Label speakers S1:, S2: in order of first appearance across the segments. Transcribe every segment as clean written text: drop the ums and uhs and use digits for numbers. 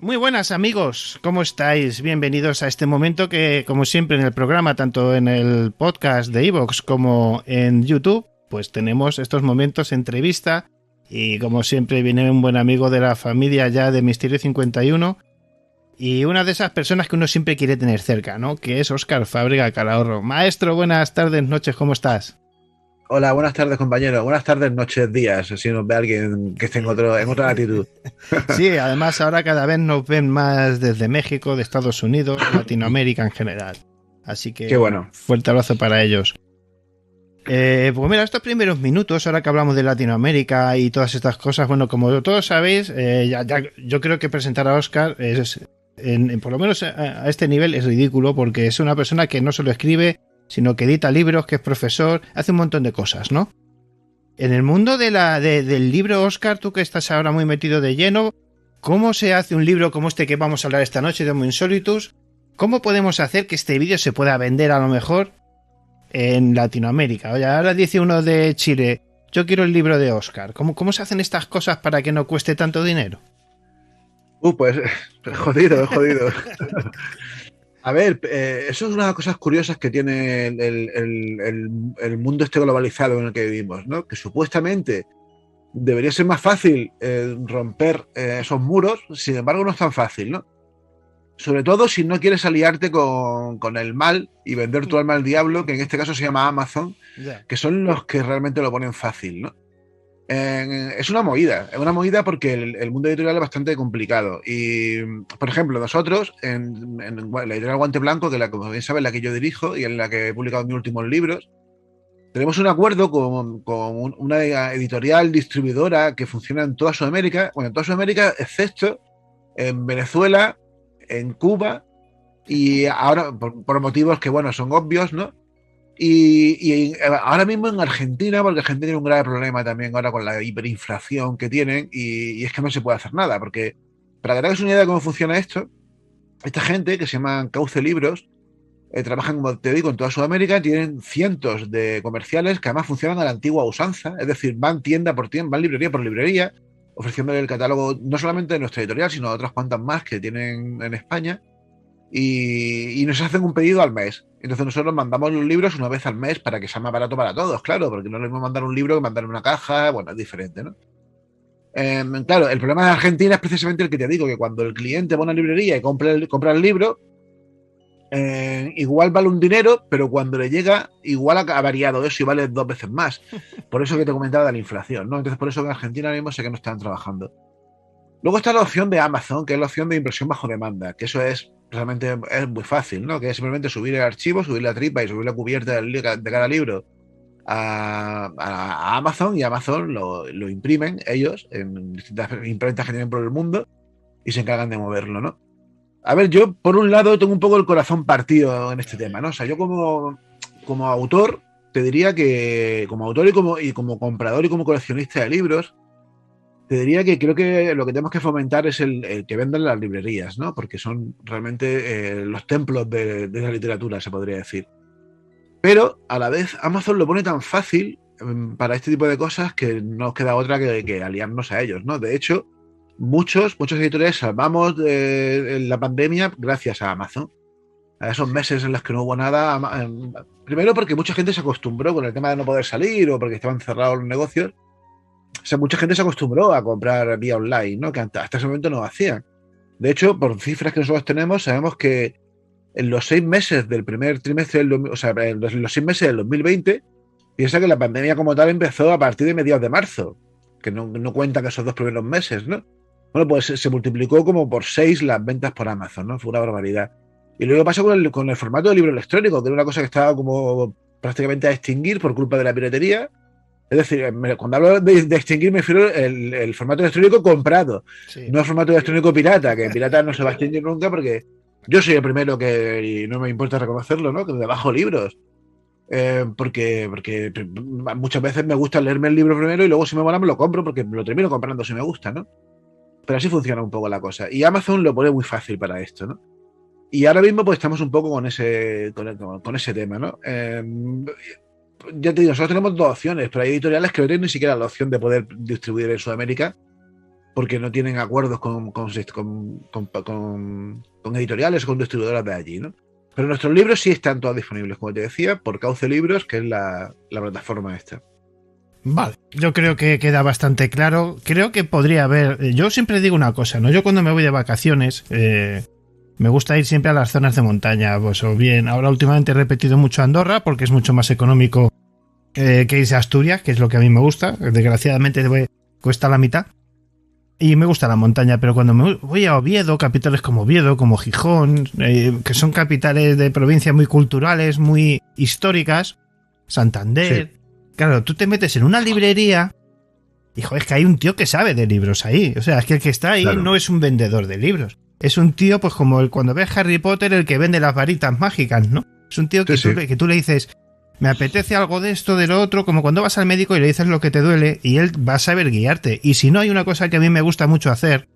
S1: Muy buenas amigos, ¿cómo estáis? Bienvenidos a este momento que, como siempre en el programa, tanto en el podcast de iVoox como en YouTube, pues tenemos estos momentos de entrevista y como siempre viene un buen amigo de la familia ya de Misterio 51 y una de esas personas que uno siempre quiere tener cerca, ¿no? Que es Óscar Fábrega Calahorro. Maestro, buenas tardes, noches, ¿cómo estás?
S2: Hola, buenas tardes, compañero. Buenas tardes, noches, días, si nos ve alguien que esté en otra latitud.
S1: Sí, además ahora cada vez nos ven más desde México, de Estados Unidos, Latinoamérica en general. Así
S2: Qué
S1: que
S2: bueno.
S1: fuerte abrazo para ellos. Pues mira, estos primeros minutos, ahora que hablamos de Latinoamérica y todas estas cosas, bueno, como todos sabéis, yo creo que presentar a Óscar por lo menos a este nivel es ridículo porque es una persona que no solo escribe, sino que edita libros, que es profesor, hace un montón de cosas, ¿no? En el mundo del libro, Óscar, tú que estás ahora muy metido de lleno, ¿cómo se hace un libro como este que vamos a hablar esta noche de Homo Insolutus? ¿Cómo podemos hacer que este vídeo se pueda vender a lo mejor en Latinoamérica? Oye, ahora dice uno de Chile, yo quiero el libro de Óscar. ¿Cómo se hacen estas cosas para que no cueste tanto dinero?
S2: Pues jodido. A ver, eso es una de las cosas curiosas que tiene el mundo este globalizado en el que vivimos, ¿no? Que supuestamente debería ser más fácil romper esos muros, sin embargo no es tan fácil, ¿no? Sobre todo si no quieres aliarte con el mal y vender tu alma al diablo, que en este caso se llama Amazon, que son los que realmente lo ponen fácil, ¿no? Es una movida porque el mundo editorial es bastante complicado. Y, por ejemplo, nosotros, en la editorial Guante Blanco, que como bien sabes, la que yo dirijo y en la que he publicado mis últimos libros, tenemos un acuerdo con una editorial distribuidora que funciona en toda Sudamérica, bueno, en toda Sudamérica, excepto en Venezuela, en Cuba, y ahora, por motivos que, bueno, son obvios, ¿no? Y ahora mismo en Argentina, porque Argentina tiene un grave problema también ahora con la hiperinflación que tienen, y es que no se puede hacer nada, porque para que te hagas una idea de cómo funciona esto, esta gente que se llaman Cauce Libros, trabajan, como te digo, en toda Sudamérica, tienen cientos de comerciales que además funcionan a la antigua usanza, es decir, van tienda por tienda, van librería por librería, ofreciéndole el catálogo no solamente de nuestra editorial, sino de otras cuantas más que tienen en España, y nos hacen un pedido al mes. Entonces nosotros mandamos los libros una vez al mes para que sea más barato para todos, claro, porque no es lo mismo mandar un libro que mandar una caja, bueno, es diferente, ¿no? Claro, el problema de Argentina es precisamente el que te digo, que cuando el cliente va a una librería y compra el libro, igual vale un dinero, pero cuando le llega, igual ha variado eso y vale 2 veces más. Por eso que te comentaba de la inflación, ¿no? Entonces por eso en Argentina ahora mismo sé que no están trabajando. Luego está la opción de Amazon, que es la opción de impresión bajo demanda, que eso es realmente es muy fácil, ¿no? Que es simplemente subir el archivo, subir la tripa y subir la cubierta de cada libro a Amazon, y Amazon lo imprimen ellos en distintas imprentas que tienen por el mundo y se encargan de moverlo, ¿no? A ver, yo por un lado tengo un poco el corazón partido en este tema, ¿no? O sea, yo como autor te diría que como autor y como comprador y como coleccionista de libros, te diría que creo que lo que tenemos que fomentar es el que vendan las librerías, ¿no? Porque son realmente los templos de la literatura, se podría decir. Pero a la vez Amazon lo pone tan fácil para este tipo de cosas que no nos queda otra que aliarnos a ellos, ¿no? De hecho, muchos editores salvamos de la pandemia gracias a Amazon. A esos meses en los que no hubo nada, primero porque mucha gente se acostumbró con el tema de no poder salir o porque estaban cerrados los negocios. O sea, mucha gente se acostumbró a comprar vía online, ¿no? Que hasta ese momento no lo hacían. De hecho, por cifras que nosotros tenemos, sabemos que en los 6 meses del primer trimestre, o sea, en los 6 meses del 2020, piensa que la pandemia como tal empezó a partir de mediados de marzo, que no cuentan esos 2 primeros meses, ¿no? Bueno, pues se multiplicó como por 6 las ventas por Amazon, ¿no? Fue una barbaridad. Y luego pasó con el formato de libro electrónico, que era una cosa que estaba como prácticamente a extinguir por culpa de la piratería. Es decir, cuando hablo de extinguir me refiero el formato electrónico comprado,
S1: Sí.
S2: no el formato electrónico pirata, que pirata no se va a extinguir nunca porque yo soy el primero que, y no me importa reconocerlo, ¿no? Que me bajo libros. Porque muchas veces me gusta leerme el libro primero y luego si me mola me lo compro porque me lo termino comprando si me gusta, ¿no? Pero así funciona un poco la cosa. Y Amazon lo pone muy fácil para esto, ¿no? Y ahora mismo pues estamos un poco con ese tema, ¿no? Ya te digo, nosotros tenemos dos opciones, pero hay editoriales que no tienen ni siquiera la opción de poder distribuir en Sudamérica porque no tienen acuerdos con editoriales o con distribuidoras de allí, ¿no? Pero nuestros libros sí están todos disponibles, como te decía, por Cauce Libros, que es la plataforma esta.
S1: Vale, yo creo que queda bastante claro. Creo que podría haber... Yo siempre digo una cosa, ¿no? Yo cuando me voy de vacaciones, me gusta ir siempre a las zonas de montaña. Pues o bien, ahora últimamente he repetido mucho Andorra, porque es mucho más económico que irse a Asturias, que es lo que a mí me gusta. Desgraciadamente cuesta la mitad. Y me gusta la montaña, pero cuando me voy a Oviedo, capitales como Oviedo, como Gijón, que son capitales de provincias muy culturales, muy históricas, Santander... Sí. Claro, tú te metes en una librería y, joder, es que hay un tío que sabe de libros ahí. O sea, es que el que está ahí no es un vendedor de libros. Es un tío, pues como cuando ves Harry Potter, el que vende las varitas mágicas, ¿no? Es un tío que, que tú le dices, me apetece algo de esto, de lo otro, como cuando vas al médico y le dices lo que te duele y él va a saber guiarte. Y si no, hay una cosa que a mí me gusta mucho hacer,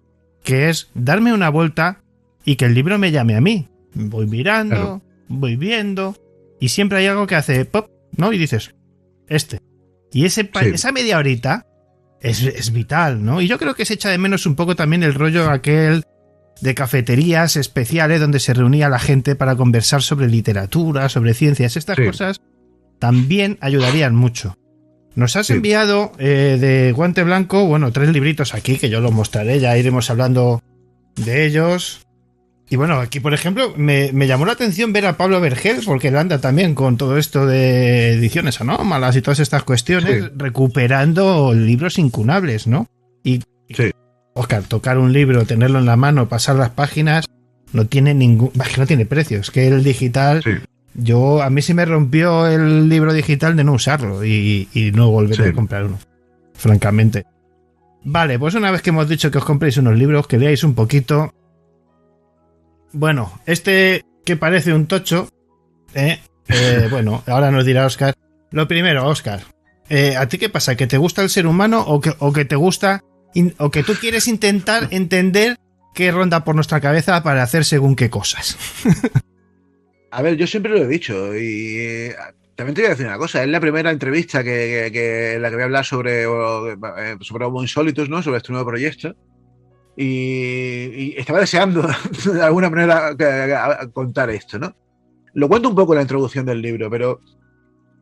S1: que es darme una vuelta y que el libro me llame a mí. Voy mirando, voy viendo y siempre hay algo que hace pop, ¿no? Y dices... Y esa media horita es vital, ¿no? Y yo creo que se echa de menos un poco también el rollo aquel de cafeterías especiales donde se reunía la gente para conversar sobre literatura, sobre ciencias. Estas cosas también ayudarían mucho. Nos has enviado de guante blanco, bueno, 3 libritos aquí que yo los mostraré, ya iremos hablando de ellos. Y bueno, aquí por ejemplo me llamó la atención ver a Pablo Vergel, porque él anda también con todo esto de ediciones anómalas y todas estas cuestiones, recuperando libros incunables, ¿no? Y Óscar, tocar un libro, tenerlo en la mano, pasar las páginas, no tiene no tiene precio. Es que el digital, a mí se me rompió el libro digital de no usarlo y no volver a comprar uno, francamente. Vale, pues una vez que hemos dicho que os compréis unos libros, que leáis un poquito. Bueno, que parece un tocho, bueno, ahora nos dirá Óscar. Lo primero, Óscar, ¿a ti qué pasa? ¿Que te gusta el ser humano o que te gusta o que tú quieres intentar entender qué ronda por nuestra cabeza para hacer según qué cosas?
S2: A ver, yo siempre lo he dicho y también te voy a decir una cosa. Es la primera entrevista en la que voy a hablar sobre Homo Insolitus, ¿no? Sobre este nuevo proyecto. Y estaba deseando de alguna manera contar esto, ¿no? Lo cuento un poco en la introducción del libro, pero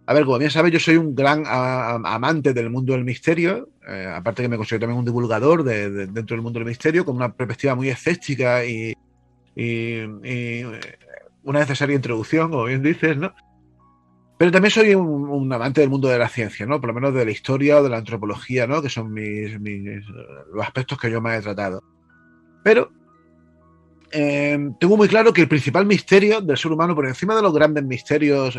S2: a ver, como bien sabes, yo soy un gran amante del mundo del misterio, aparte que me considero también un divulgador dentro del mundo del misterio, con una perspectiva muy escéptica y una necesaria introducción, como bien dices, ¿no? Pero también soy un amante del mundo de la ciencia, ¿no? Por lo menos de la historia o de la antropología, ¿no? Que son los aspectos que yo más he tratado. Pero tengo muy claro que el principal misterio del ser humano, por encima de los grandes misterios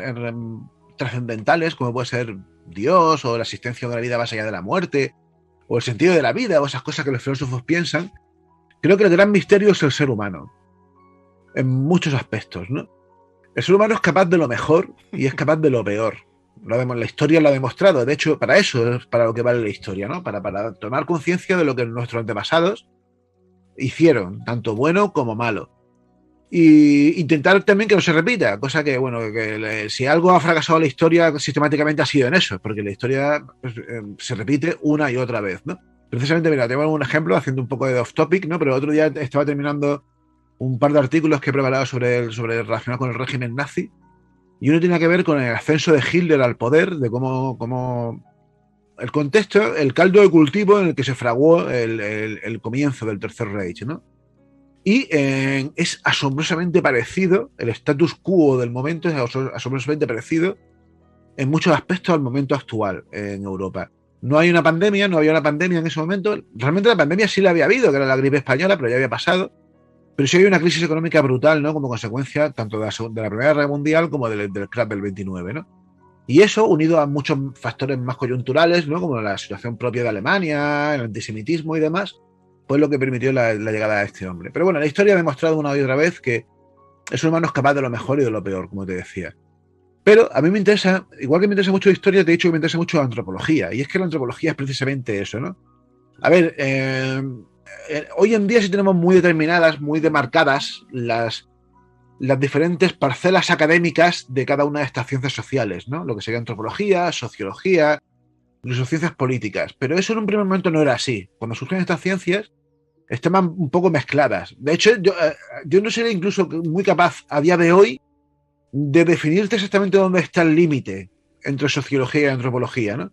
S2: trascendentales, como puede ser Dios o la existencia de una vida más allá de la muerte, o el sentido de la vida, o esas cosas que los filósofos piensan, creo que el gran misterio es el ser humano, en muchos aspectos, ¿no? El ser humano es capaz de lo mejor y es capaz de lo peor. La historia lo ha demostrado. De hecho, para eso es para lo que vale la historia, ¿no? Para tomar conciencia de lo que nuestros antepasados hicieron, tanto bueno como malo. Y intentar también que no se repita, cosa que, bueno, si algo ha fracasado la historia sistemáticamente ha sido en eso, porque la historia se repite una y otra vez, ¿no? Precisamente, mira, tengo un ejemplo haciendo un poco de off topic, ¿no? Pero el otro día estaba terminando un par de artículos que he preparado relacionado con el régimen nazi, y uno tiene que ver con el ascenso de Hitler al poder, de cómo el contexto, el caldo de cultivo en el que se fraguó el comienzo del Tercer Reich, ¿no? Y es asombrosamente parecido, el status quo del momento es asombrosamente parecido en muchos aspectos al momento actual en Europa. No había una pandemia en ese momento. Realmente la pandemia sí la había habido, que era la gripe española, pero ya había pasado. Pero sí hay una crisis económica brutal, ¿no? Como consecuencia tanto de la Primera Guerra Mundial como del crash del 29, ¿no? Y eso, unido a muchos factores más coyunturales, ¿no? Como la situación propia de Alemania, el antisemitismo y demás, pues lo que permitió la llegada de este hombre. Pero bueno, la historia ha demostrado una y otra vez que el ser humano es capaz de lo mejor y de lo peor, como te decía. Pero a mí me interesa, igual que me interesa mucho la historia, te he dicho que me interesa mucho la antropología. Y es que la antropología es precisamente eso, ¿no? A ver, hoy en día sí tenemos muy determinadas, muy demarcadas las diferentes parcelas académicas de cada una de estas ciencias sociales, ¿no? Lo que sería antropología, sociología, incluso ciencias políticas. Pero eso en un primer momento no era así. Cuando surgen estas ciencias, estaban un poco mezcladas. De hecho, yo no sería incluso muy capaz a día de hoy de definirte exactamente dónde está el límite entre sociología y antropología, ¿no?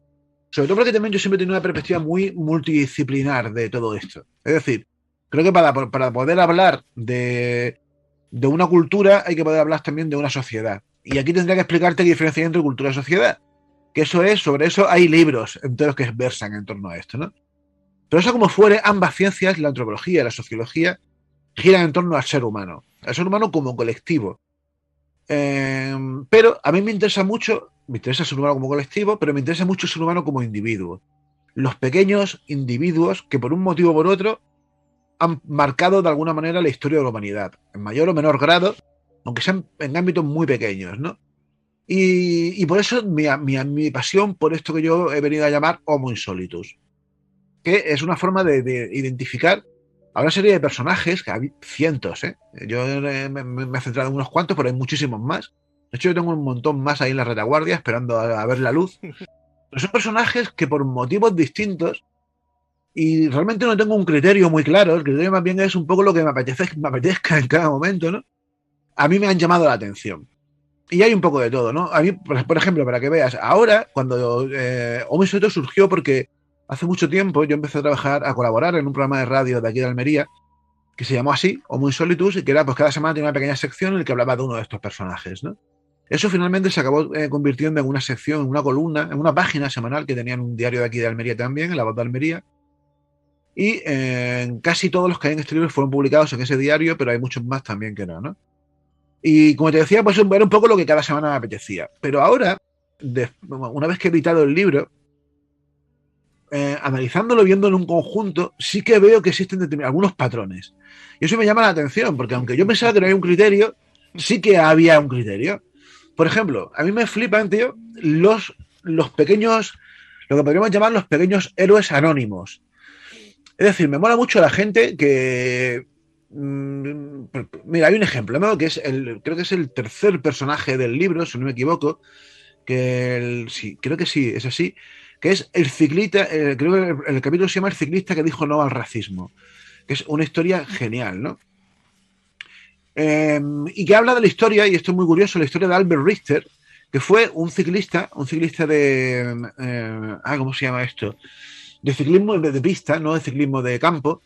S2: Sobre todo porque también yo siempre he tenido una perspectiva muy multidisciplinar de todo esto. Es decir, creo que para poder hablar de una cultura hay que poder hablar también de una sociedad. Y aquí tendría que explicarte qué diferencia hay entre cultura y sociedad. Que eso es, sobre eso hay libros enteros que versan en torno a esto, ¿no? Pero eso como fuere, ambas ciencias, la antropología y la sociología, giran en torno al ser humano como colectivo. Pero a mí me interesa el ser humano como colectivo, pero me interesa mucho el ser humano como individuo. Los pequeños individuos que por un motivo o por otro han marcado de alguna manera la historia de la humanidad, en mayor o menor grado, aunque sean en ámbitos muy pequeños, ¿no? Y por eso mi pasión por esto que yo he venido a llamar Homo insolitus, que es una forma de identificar a una serie de personajes, que hay cientos, ¿eh? Yo me he centrado en unos cuantos, pero hay muchísimos más. De hecho, yo tengo un montón más ahí en la retaguardia esperando a ver la luz. Pero son personajes que por motivos distintos, y realmente no tengo un criterio muy claro, el criterio más bien es un poco lo que me apetezca en cada momento, ¿no? A mí me han llamado la atención. Y hay un poco de todo, ¿no? A mí, por ejemplo, para que veas, ahora, cuando Homo Insolitus surgió porque hace mucho tiempo yo empecé a colaborar en un programa de radio de aquí de Almería, que se llamó así, Homo Insolitus, y que era, pues cada semana tenía una pequeña sección en la que hablaba de uno de estos personajes, ¿no? Eso finalmente se acabó convirtiendo en una sección, en una columna, en una página semanal que tenían un diario de aquí de Almería también, en La Voz de Almería, y casi todos los que hay en exteriores fueron publicados en ese diario, pero hay muchos más también que no, ¿no? Y como te decía, pues era un poco lo que cada semana me apetecía. Pero ahora, una vez que he editado el libro, analizándolo, viéndolo en un conjunto, sí que veo que existen algunos patrones. Y eso me llama la atención, porque aunque yo pensaba que no había un criterio, sí que había un criterio. Por ejemplo, a mí me flipan, tío, los pequeños, lo que podríamos llamar los pequeños héroes anónimos. Es decir, me mola mucho la gente que... Mira, hay un ejemplo, ¿no? Creo que es el tercer personaje del libro, si no me equivoco, sí, creo que sí, es así, que es el ciclista, creo que el capítulo se llama El ciclista que dijo no al racismo, que es una historia genial, ¿no? Y que habla de la historia, y esto es muy curioso, la historia de Albert Richter, que fue un ciclista de... ¿cómo se llama esto? De ciclismo de pista, no de ciclismo de campo.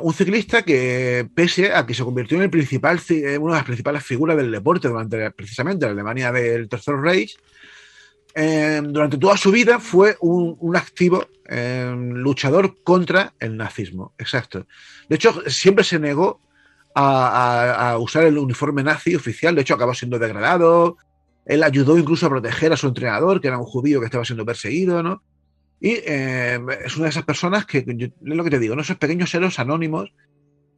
S2: Un ciclista que, pese a que se convirtió en una de las principales figuras del deporte durante precisamente la Alemania del Tercer Reich, durante toda su vida fue un activo luchador contra el nazismo. Exacto. De hecho, siempre se negó a usar el uniforme nazi oficial. De hecho, acabó siendo degradado. Él ayudó incluso a proteger a su entrenador, que era un judío que estaba siendo perseguido, ¿no? Y es una de esas personas que, es lo que te digo, ¿no? Esos pequeños héroes anónimos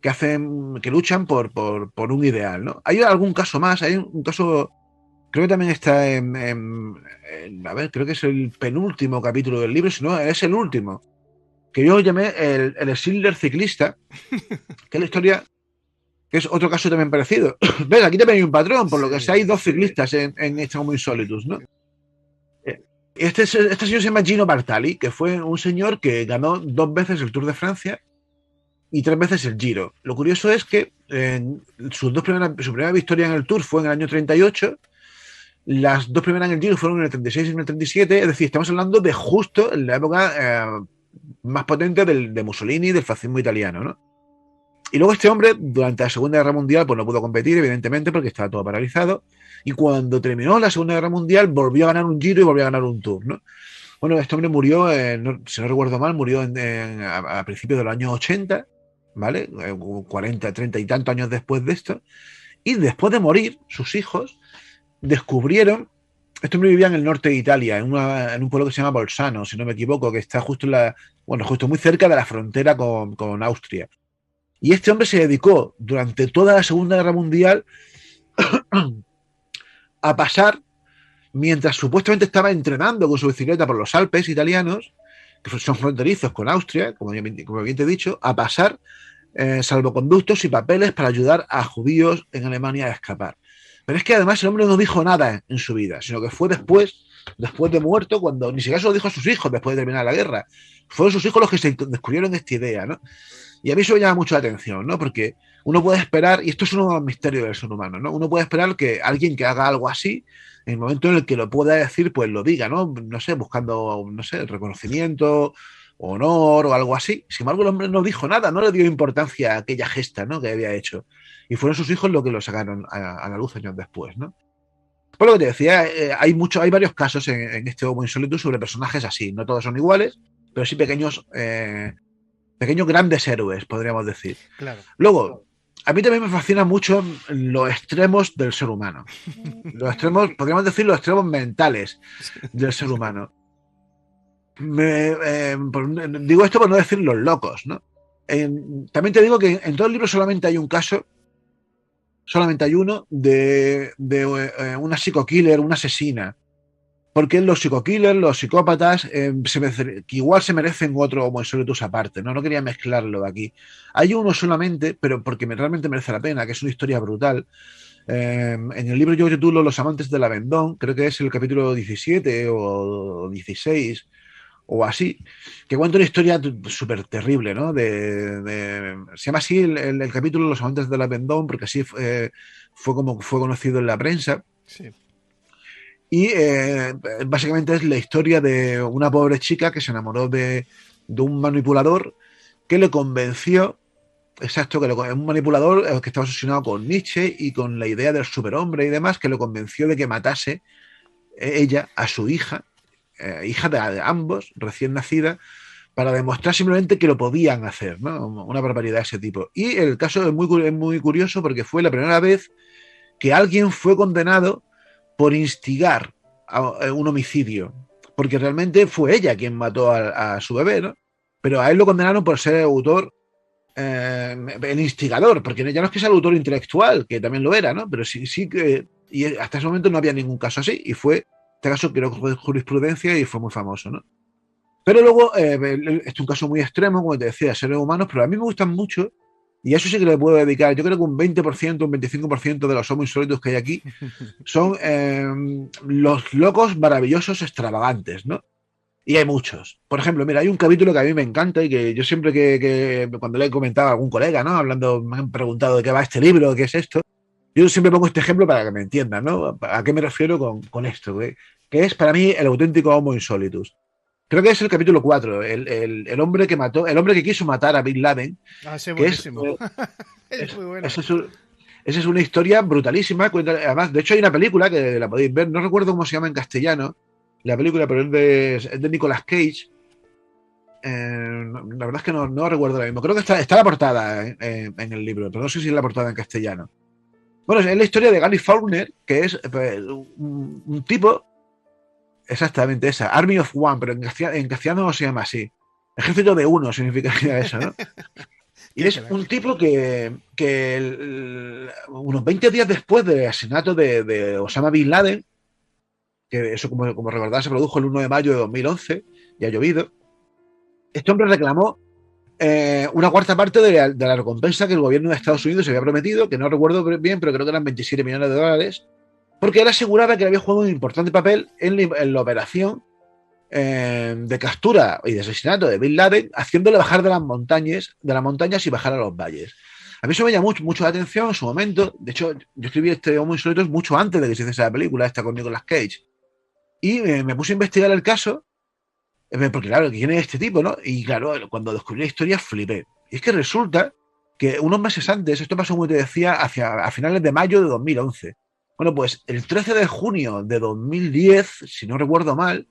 S2: que luchan por un ideal, ¿no? Hay algún caso más, hay un caso, creo que también está a ver, creo que es el penúltimo capítulo del libro, si no, es el último, que yo llamé el Schindler ciclista, que es la historia, que es otro caso también parecido. ¿Ves? Aquí también hay un patrón, por lo que hay dos ciclistas en este Homo Insolitus, ¿no? Este señor se llama Gino Bartali, que fue un señor que ganó 2 veces el Tour de Francia y 3 veces el Giro. Lo curioso es que su primera victoria en el Tour fue en el año 38, las 2 primeras en el Giro fueron en el 36 y en el 37, es decir, estamos hablando de justo en la época más potente de Mussolini, del fascismo italiano, ¿no? Y luego este hombre, durante la Segunda Guerra Mundial, pues no pudo competir, evidentemente, porque estaba todo paralizado. Y cuando terminó la Segunda Guerra Mundial, volvió a ganar un Giro y volvió a ganar un Tour, ¿no? Bueno, este hombre murió, si no recuerdo mal, murió a principios de los años 80, ¿vale? 40, 30 y tantos años después de esto. Y después de morir, sus hijos descubrieron... Este hombre vivía en el norte de Italia, en un pueblo que se llama Bolzano, si no me equivoco, que está justo justo muy cerca de la frontera con Austria. Y este hombre se dedicó durante toda la Segunda Guerra Mundial a pasar, mientras supuestamente estaba entrenando con su bicicleta por los Alpes italianos, que son fronterizos con Austria, como bien te he dicho, a pasar salvoconductos y papeles para ayudar a judíos en Alemania a escapar. Pero es que además el hombre no dijo nada en su vida, sino que fue después, después de muerto, cuando ni siquiera se lo dijo a sus hijos después de terminar la guerra. Fueron sus hijos los que se descubrieron esta idea, ¿no? Y a mí eso me llama mucho la atención, ¿no? Porque uno puede esperar, y esto es uno de los misterios del ser humano, ¿no? Uno puede esperar que alguien que haga algo así, en el momento en el que lo pueda decir, pues lo diga, ¿no? No sé, buscando, no sé, reconocimiento, honor o algo así. Sin embargo, el hombre no dijo nada, no le dio importancia a aquella gesta, ¿no? Que había hecho. Y fueron sus hijos los que lo sacaron a la luz años después, ¿no? Por lo que te decía, hay varios casos en este Homo Insolitus sobre personajes así. No todos son iguales, pero sí pequeños grandes héroes, podríamos decir.
S1: Claro.
S2: Luego, a mí también me fascinan mucho los extremos del ser humano. Los extremos, podríamos decir, los extremos mentales del ser humano. Digo esto por no decir los locos, ¿no? También te digo que en todo el libro solamente hay un caso, solamente hay uno de una psico-killer, una asesina. Porque los psico-killers, los psicópatas, que igual se merecen otro Homo Insolitus aparte, ¿no? No quería mezclarlo aquí. Hay uno solamente, pero porque realmente merece la pena, que es una historia brutal. En el libro yo titulo Los amantes de la Vendôme, creo que es el capítulo 17 o 16 o así, que cuenta una historia súper terrible, ¿no? Se llama así el capítulo Los amantes de la Vendôme, porque así fue como fue conocido en la prensa.
S1: Sí.
S2: Y básicamente es la historia de una pobre chica que se enamoró de un manipulador que le convenció, exacto, un manipulador que estaba obsesionado con Nietzsche y con la idea del superhombre y demás, que le convenció de que matase ella a su hija, hija de ambos, recién nacida, para demostrar simplemente que lo podían hacer, ¿no? Una barbaridad de ese tipo. Y el caso es muy curioso porque fue la primera vez que alguien fue condenado por instigar a un homicidio, porque realmente fue ella quien mató a su bebé, ¿no? Pero a él lo condenaron por ser autor, el instigador, porque ya no es que sea el autor intelectual, que también lo era, ¿no? Pero sí que, y hasta ese momento no había ningún caso así, y este caso creo que fue jurisprudencia y fue muy famoso, ¿no? Pero luego, es un caso muy extremo, como te decía, seres humanos, pero a mí me gustan mucho. Y a eso sí que le puedo dedicar. Yo creo que un 20%, un 25% de los Homo Insolitus que hay aquí son los locos maravillosos extravagantes, ¿no? Y hay muchos. Por ejemplo, mira, hay un capítulo que a mí me encanta y que yo siempre que cuando le he comentado a algún colega, ¿no? Hablando, me han preguntado de qué va este libro, qué es esto. Yo siempre pongo este ejemplo para que me entiendan, ¿no? ¿A qué me refiero con esto? Que es para mí el auténtico Homo Insolitus. Creo que es el capítulo 4, el hombre que mató, el hombre que quiso matar a Bin Laden.
S1: Ah, sí, buenísimo. Es muy bueno.
S2: Esa es una historia brutalísima. Además, de hecho, hay una película que la podéis ver, no recuerdo cómo se llama en castellano, la película, pero es de Nicolas Cage. La verdad es que no recuerdo ahora mismo. Creo que está la portada en el libro, pero no sé si es la portada en castellano. Bueno, es la historia de Gary Faulkner, que es un tipo. Exactamente esa, Army of One, pero en castellano no se llama así. Ejército de uno significa eso, ¿no? Y es un tipo que unos 20 días después del asesinato de Osama Bin Laden, que eso como recordad se produjo el 1 de mayo de 2011, y ha llovido, este hombre reclamó una cuarta parte de la recompensa que el gobierno de Estados Unidos se había prometido, que no recuerdo bien, pero creo que eran 27 millones de dólares, porque él aseguraba que había jugado un importante papel en la operación de captura y de asesinato de Bin Laden, haciéndole bajar de las montañas y bajar a los valles. A mí eso me llamó mucho la atención en su momento. De hecho, yo escribí este Homo Insolitus mucho antes de que se hiciese la película esta con Nicolas Cage. Y me puse a investigar el caso, porque claro, ¿quién es este tipo, no? Y claro, cuando descubrí la historia flipé. Y es que resulta que unos meses antes, esto pasó como te decía, a finales de mayo de 2011. Bueno, pues el 13 de junio de 2010, si no recuerdo mal,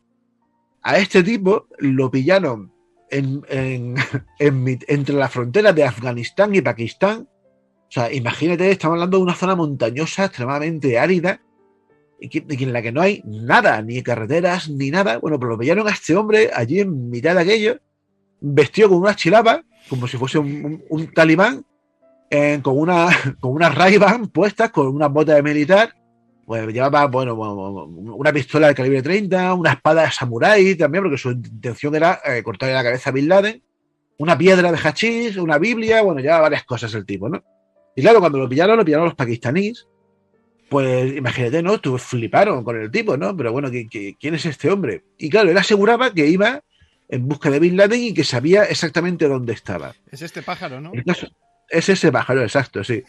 S2: a este tipo lo pillaron entre la frontera de Afganistán y Pakistán. O sea, imagínate, estamos hablando de una zona montañosa extremadamente árida en la que no hay nada, ni carreteras, ni nada. Bueno, pues lo pillaron a este hombre allí en mitad de aquello, vestido con una chilapa, como si fuese un talibán, con una Ray-Ban puestas, con una bota de militar. Pues llevaba, una pistola de calibre 30, una espada de samurái también, porque su intención era cortarle la cabeza a Bin Laden, una piedra de hachís, una biblia, llevaba varias cosas el tipo, ¿no? Y claro, cuando lo pillaron los pakistaníes, Pues imagínate, ¿no? Tú fliparon con el tipo, ¿no? Pero bueno, ¿quién es este hombre? Y claro, él aseguraba que iba en busca de Bin Laden y que sabía exactamente dónde estaba.
S1: Es este pájaro, ¿no?
S2: El caso, es ese pájaro, exacto, sí.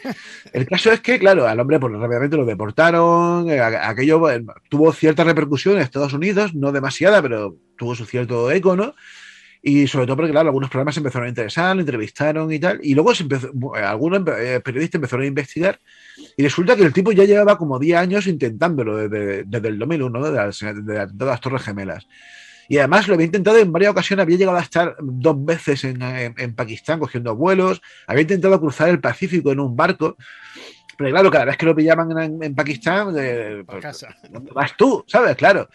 S2: El caso es que, claro, al hombre pues, rápidamente lo deportaron, aquello tuvo cierta repercusión en Estados Unidos, no demasiada, pero tuvo su cierto eco, ¿no? Y sobre todo porque, claro, algunos programas se empezaron a interesar, lo entrevistaron y tal, y luego algunos periodistas empezaron a investigar, y resulta que el tipo ya llevaba como 10 años intentándolo desde el 2001, ¿no? de las Torres Gemelas. Y además lo había intentado en varias ocasiones, había llegado a estar 2 veces en Pakistán cogiendo vuelos, había intentado cruzar el Pacífico en un barco, pero claro, cada vez que lo pillaban en Pakistán, pues,
S1: Casa.
S2: ¿dónde vas tú? ¿Sabes? Claro.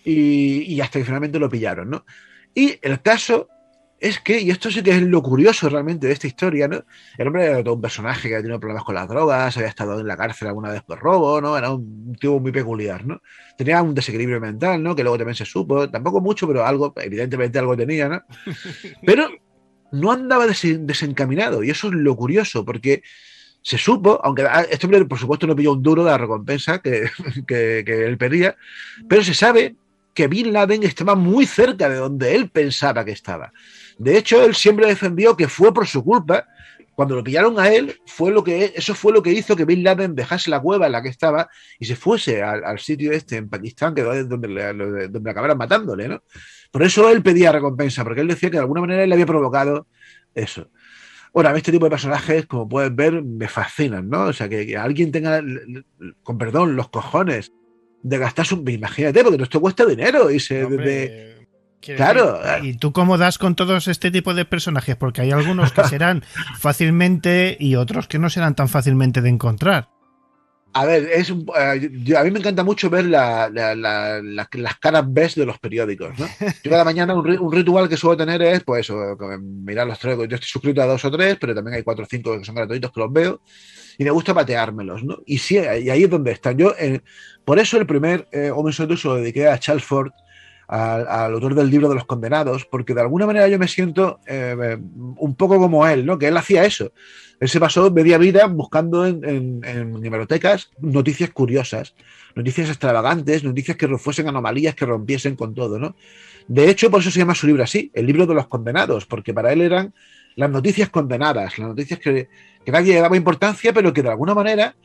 S2: Y hasta que finalmente lo pillaron, ¿no? Y el caso es que, y esto sí que es lo curioso realmente de esta historia, ¿no? El hombre era todo un personaje que había tenido problemas con las drogas, había estado en la cárcel alguna vez por robo, ¿no? Era un tipo muy peculiar, ¿no? Tenía un desequilibrio mental, ¿no? Que luego también se supo, tampoco mucho, pero algo, evidentemente algo tenía, ¿no? Pero no andaba desencaminado, y eso es lo curioso, porque se supo, aunque este hombre por supuesto no pilló un duro de la recompensa que él pedía, pero se sabe que Bin Laden estaba muy cerca de donde él pensaba que estaba. De hecho, él siempre defendió que fue por su culpa. Cuando lo pillaron a él, eso fue lo que hizo que Bin Laden dejase la cueva en la que estaba y se fuese al sitio este en Pakistán, que es donde acabaron matándole, ¿no? Por eso él pedía recompensa, porque él decía que de alguna manera él le había provocado eso. Bueno, a mí este tipo de personajes, como puedes ver, me fascinan, ¿no? O sea, que alguien tenga, con perdón, los cojones de gastarse un... Imagínate, porque esto cuesta dinero y se...
S1: Hombre,
S2: claro.
S1: Decir, ¿y tú cómo das con todos este tipo de personajes? Porque hay algunos que serán fácilmente y otros que no serán tan fácilmente de encontrar.
S2: A ver, a mí me encanta mucho ver las caras B de los periódicos, ¿no? Yo cada mañana un ritual que suelo tener es, pues eso, mirar los tres. Yo estoy suscrito a 2 o 3, pero también hay 4 o 5 que son gratuitos que los veo y me gusta pateármelos, ¿no? Y sí, y ahí es donde están. Por eso el primer Hombre Solito se lo dediqué a Charles Ford, al autor del libro de los condenados, porque de alguna manera yo me siento un poco como él, ¿no? Que él hacía eso. Él se pasó media vida buscando en hemerotecas noticias curiosas, noticias extravagantes, noticias que fuesen anomalías, que rompiesen con todo, ¿no? De hecho, por eso se llama su libro así, el libro de los condenados, porque para él eran las noticias condenadas, las noticias que nadie le daba importancia, pero que de alguna manera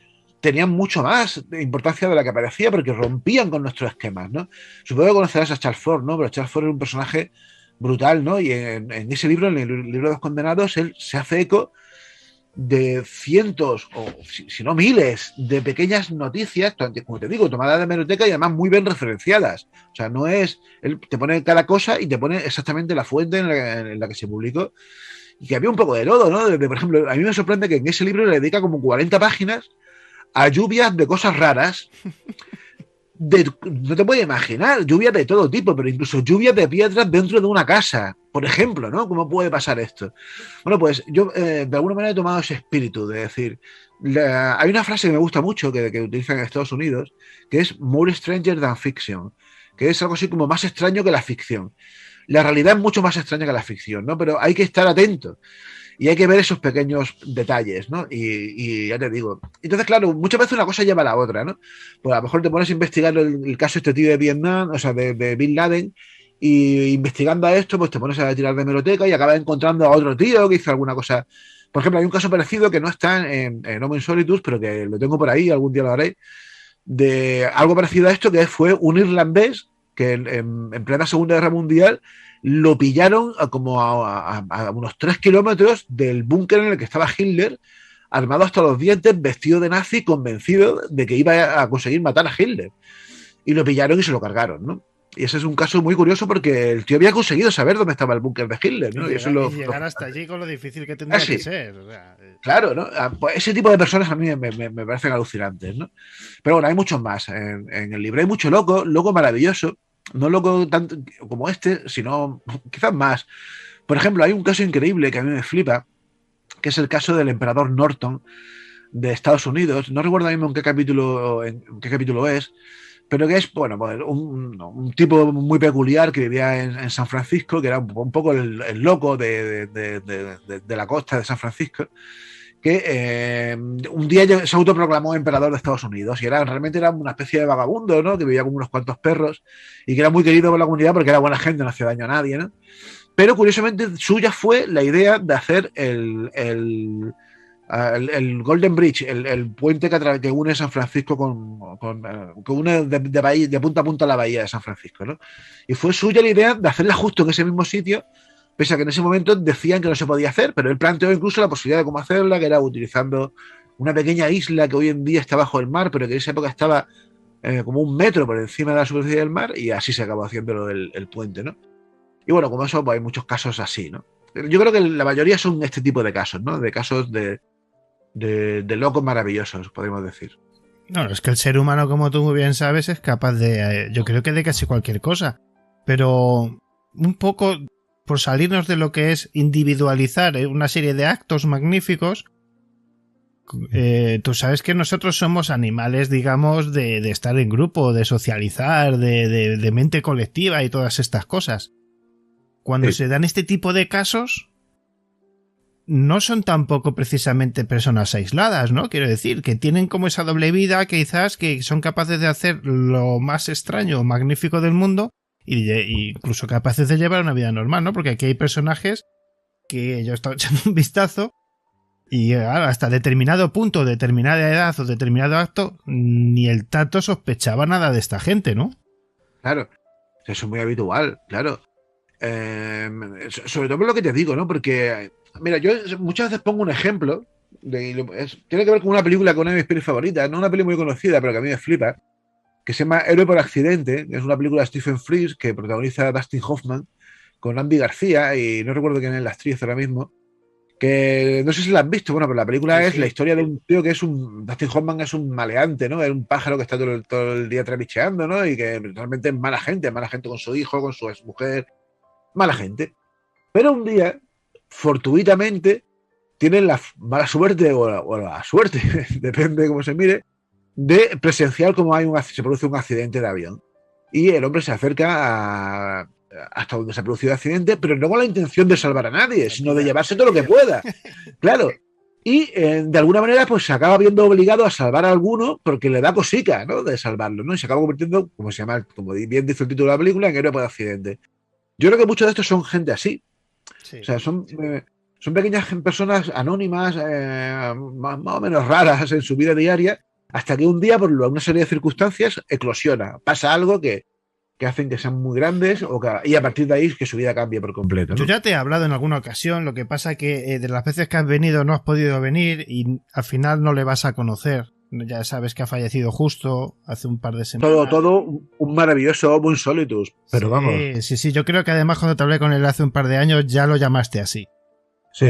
S2: tenían mucho más importancia de la que parecía, porque rompían con nuestros esquemas, ¿no? Supongo que conocerás a Charles Ford, ¿no? Pero Charles Ford es un personaje brutal, ¿no? Y en ese libro, en el libro de los condenados, él se hace eco de cientos, o si no miles, de pequeñas noticias, como te digo, tomadas de hemeroteca y además muy bien referenciadas. O sea, no es... Él te pone cada cosa y te pone exactamente la fuente en la que se publicó. Y que había un poco de todo, ¿no? Por ejemplo, a mí me sorprende que en ese libro le dedica como 40 páginas a lluvias de cosas raras. No te puedes imaginar, lluvias de todo tipo, pero incluso lluvias de piedras dentro de una casa, por ejemplo, ¿no? ¿Cómo puede pasar esto? Bueno, pues yo de alguna manera he tomado ese espíritu de decir, hay una frase que me gusta mucho que utilizan en Estados Unidos, que es more stranger than fiction, que es algo así como más extraño que la ficción. La realidad es mucho más extraña que la ficción, ¿no? Pero hay que estar atento. Y hay que ver esos pequeños detalles, ¿no? Y ya te digo. Entonces, claro, muchas veces una cosa lleva a la otra, ¿no? Pues a lo mejor te pones a investigar el caso de este tío de Vietnam, o sea, de Bin Laden, y investigando a esto, pues te pones a tirar de hemeroteca y acabas encontrando a otro tío que hizo alguna cosa. Por ejemplo, hay un caso parecido que no está en Homo Insolitus, pero que lo tengo por ahí, algún día lo haré, de algo parecido a esto, que fue un irlandés que en plena Segunda Guerra Mundial lo pillaron como a unos 3 kilómetros del búnker en el que estaba Hitler, armado hasta los dientes, vestido de nazi, convencido de que iba a conseguir matar a Hitler. Y lo pillaron y se lo cargaron, ¿no? Y ese es un caso muy curioso porque el tío había conseguido saber dónde estaba el búnker de Hitler, ¿no?
S1: Y llegar hasta allí con lo difícil que tendría que ser. O sea,
S2: claro, ¿no? Pues ese tipo de personas a mí me parecen alucinantes, ¿no? Pero bueno, hay muchos más. En el libro hay mucho loco maravilloso. No loco tanto como este, sino quizás más. Por ejemplo, hay un caso increíble que a mí me flipa, que es el caso del emperador Norton de Estados Unidos. No recuerdo mismo en qué capítulo es, pero que es, bueno, pues un tipo muy peculiar que vivía en San Francisco, que era un poco el loco de la costa de San Francisco, que un día se autoproclamó emperador de Estados Unidos y realmente era una especie de vagabundo, ¿no? Que vivía con unos cuantos perros y que era muy querido por la comunidad porque era buena gente, no hacía daño a nadie, ¿no? Pero curiosamente suya fue la idea de hacer el Golden Bridge, el puente que une San Francisco que une de punta a punta la bahía de San Francisco, ¿no? Y fue suya la idea de hacerla justo en ese mismo sitio, pese a que en ese momento decían que no se podía hacer, pero él planteó incluso la posibilidad de cómo hacerla, que era utilizando una pequeña isla que hoy en día está bajo el mar, pero que en esa época estaba como 1 metro por encima de la superficie del mar, y así se acabó haciendo el puente, ¿no? Y bueno, como eso, pues hay muchos casos así, ¿no? Yo creo que la mayoría son este tipo de casos, ¿no? De casos de locos maravillosos, podemos decir.
S1: No, es que el ser humano, como tú muy bien sabes, es capaz de, yo creo que de casi cualquier cosa. Pero un poco, por salirnos de lo que es individualizar una serie de actos magníficos, tú sabes que nosotros somos animales, digamos, de estar en grupo, de socializar, de mente colectiva y todas estas cosas. Cuando se dan este tipo de casos, no son tampoco precisamente personas aisladas, ¿no? Quiero decir, que tienen como esa doble vida, quizás, que son capaces de hacer lo más extraño o magnífico del mundo y incluso capaces de llevar una vida normal, ¿no? Porque aquí hay personajes que yo he estado echando un vistazo y hasta determinado punto, determinada edad o determinado acto, ni el tato sospechaba nada de esta gente, ¿no?
S2: Claro, eso es muy habitual, claro. Sobre todo por lo que te digo, ¿no? Porque, mira, yo muchas veces pongo un ejemplo, tiene que ver con una película, con una de mis pelis favoritas, no una peli muy conocida, pero que a mí me flipa, que se llama Héroe por accidente, que es una película de Stephen Frears que protagoniza Dustin Hoffman con Andy García, y no recuerdo quién es la actriz ahora mismo, que no sé si la has visto, bueno, pero la película es la historia de un tío que Dustin Hoffman es un maleante, ¿no? Es un pájaro que está todo el día trapicheando, ¿no? Y que realmente es mala gente con su hijo, con su exmujer, mala gente. Pero un día, fortuitamente, tienen la mala suerte o la suerte, depende de cómo se mire, de presenciar cómo se produce un accidente de avión. Y el hombre se acerca hasta donde se ha producido el accidente, pero no con la intención de salvar a nadie, sino de llevarse todo lo que pueda. Claro. Y de alguna manera pues se acaba viendo obligado a salvar a alguno porque le da cosica, ¿no? De salvarlo, ¿no? Y se acaba convirtiendo, como bien dice el título de la película, en héroe por accidente. Yo creo que muchos de estos son gente así. Sí. O sea, son pequeñas personas anónimas, más o menos raras en su vida diaria, hasta que un día, por una serie de circunstancias, eclosiona. Pasa algo que hacen que sean muy grandes y a partir de ahí que su vida cambie por completo, ¿no?
S1: Yo ya te he hablado en alguna ocasión, lo que pasa que de las veces que has venido no has podido venir y al final no le vas a conocer. Ya sabes que ha fallecido justo hace un par de semanas.
S2: Todo un maravilloso Homo insolitus. Pero
S1: sí,
S2: vamos.
S1: Sí, yo creo que además cuando te hablé con él hace un par de años ya lo llamaste así.
S2: Sí.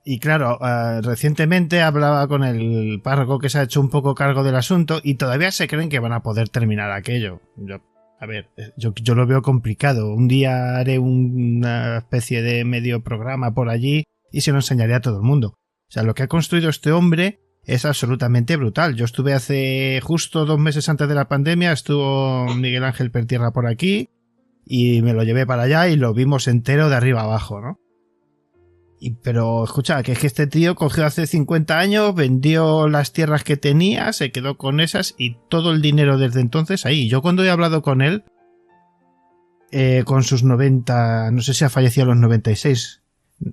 S1: Y claro, recientemente hablaba con el párroco que se ha hecho un poco cargo del asunto y todavía se creen que van a poder terminar aquello. Yo lo veo complicado. Un día haré una especie de medio programa por allí y se lo enseñaré a todo el mundo. O sea, lo que ha construido este hombre es absolutamente brutal. Yo estuve hace justo 2 meses antes de la pandemia, estuvo Miguel Ángel Pertierra por aquí y me lo llevé para allá y lo vimos entero de arriba abajo, ¿no? Pero escucha, que es que este tío cogió hace 50 años, vendió las tierras que tenía, se quedó con esas y todo el dinero desde entonces ahí. Yo cuando he hablado con él, con sus 90, no sé si ha fallecido a los 96